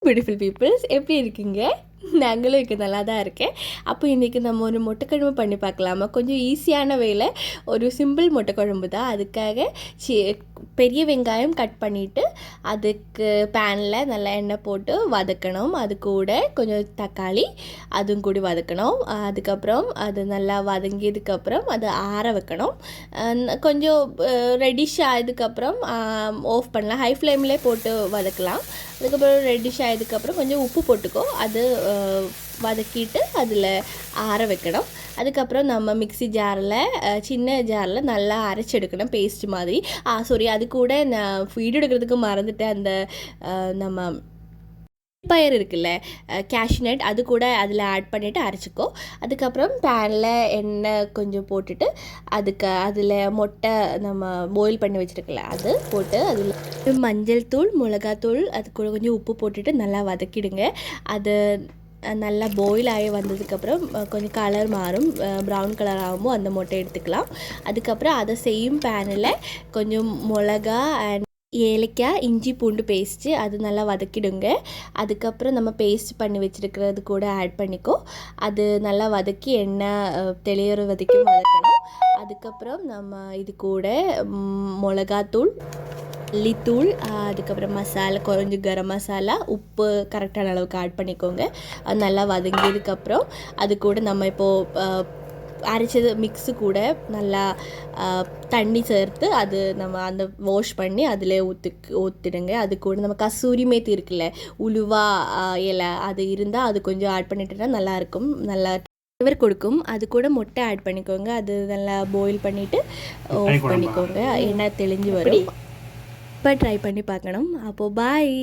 Beautiful peoples எப்படி இருக்கீங்க? நாங்களும் இங்கே நல்லா தான் இருக்கேன். அப்போ இன்றைக்கி நம்ம ஒரு முட்டைக்குழம்பு பண்ணி பார்க்கலாமா? கொஞ்சம் ஈஸியான வேலை, ஒரு சிம்பிள் முட்டைக்குழம்பு தான். அதுக்காக பெரிய வெங்காயம் கட் பண்ணிவிட்டு அதுக்கு பேனில் நல்லா எண்ணெய் போட்டு வதக்கணும். அது கூட கொஞ்சம் தக்காளி அதுவும் கூட வதக்கணும். அதுக்கப்புறம் அது நல்லா வதங்கியதுக்கப்புறம் அதை ஆற வைக்கணும். கொஞ்சம் ரெடிஷ் ஆனதுக்கப்புறம் ஆஃப் பண்ணலாம். ஹை ஃப்ளேம்லேயே போட்டு வதக்கலாம். அதுக்கப்புறம் ரெட்டிஷ் ஆகிதுக்கப்புறம் கொஞ்சம் உப்பு போட்டுக்கோ. அது வதக்கிட்டு அதில் ஆற வைக்கணும். அதுக்கப்புறம் நம்ம மிக்ஸி ஜாரில் சின்ன ஜாரில் நல்லா அரைச்செடுக்கணும் பேஸ்ட் மாதிரி. சாரி, அது கூட நான் வீடியோ எடுக்கிறதுக்கு மறந்துட்டேன். அந்த நம்ம பயர் இருக்குல்ல, கேஷ்நட், அது கூட அதில் ஆட் பண்ணிவிட்டு அரைச்சிக்கோ. அதுக்கப்புறம் பேனில் எண்ணெய் கொஞ்சம் போட்டுட்டு அதில் முட்டை நம்ம பாயில் பண்ணி வச்சுருக்கல அது போட்டு அதில் மஞ்சள் தூள், மிளகாத்தூள், அது கூட கொஞ்சம் உப்பு போட்டுட்டு நல்லா வதக்கிடுங்க. அது நல்லா பாயில் ஆகி வந்ததுக்கப்புறம் கொஞ்சம் கலர் மாறும், ப்ரௌன் கலர் ஆகும்போது அந்த முட்டை எடுத்துக்கலாம். அதுக்கப்புறம் அதை செய்யும் பேனில் கொஞ்சம் மிளகா அண்ட் ஏலக்காய், இஞ்சி பூண்டு பேஸ்ட்டு அது நல்லா வதக்கிடுங்க. அதுக்கப்புறம் நம்ம பேஸ்ட் பண்ணி வச்சுருக்கிறது கூட ஆட் பண்ணிக்கோ. அது நல்லா வதக்கி எண்ணெய் தெளிகிற வதக்கும் வதக்கணும். அதுக்கப்புறம் நம்ம இது கூட மிளகாத்தூள், மல்லித்தூள், அதுக்கப்புறம் மசாலா, கொஞ்சம் கரம் மசாலா, உப்பு கரெக்டான அளவுக்கு ஆட் பண்ணிக்கோங்க. அது நல்லா வதங்கியதுக்கப்புறம் அது கூட நம்ம இப்போது அரைச்சது மிக்ஸு கூட நல்லா தண்ணி சேர்த்து அது நம்ம அந்த வாஷ் பண்ணி அதில் ஊற்றிடுங்க. அது கூட நம்ம கசூரி மேத்தி இருக்குல்ல, உலுவா இலை, அது இருந்தால் அது கொஞ்சம் ஆட் பண்ணிட்டோன்னா நல்லாயிருக்கும், நல்லா ஃப்ளேவர் கொடுக்கும். அது கூட முட்டை ஆட் பண்ணிக்கோங்க. அது நல்லா பாயில் பண்ணிவிட்டு ஆஃப் பண்ணிக்கோங்க. எண்ணெய் தெளிஞ்சு வரும். இப்போ ட்ரை பண்ணி பார்க்கணும். அப்போது பாய்.